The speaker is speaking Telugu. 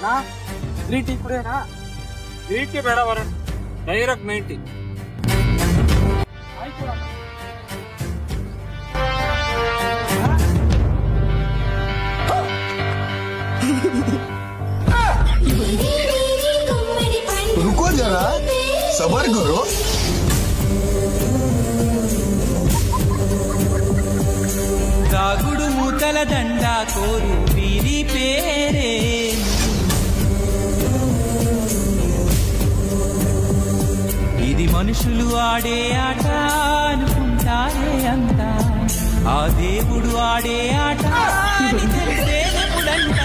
ना ग्रीन टी कुड़ेना ग्रीन टी ಬೇಡ ವರನ್ ಡೈರೆಕ್ಟ್ ಮೇನ್ ಟೀ ಆಯ್ತು रुको जरा सबर करो దాగుడు మూతల దండా కోరు వీరి పేరే ఇది మనుషులు ఆడే ఆట అనుకుంటారే అంతా ఆ దేవుడు ఆడే ఆట అని తెలిసేదెప్పుడంట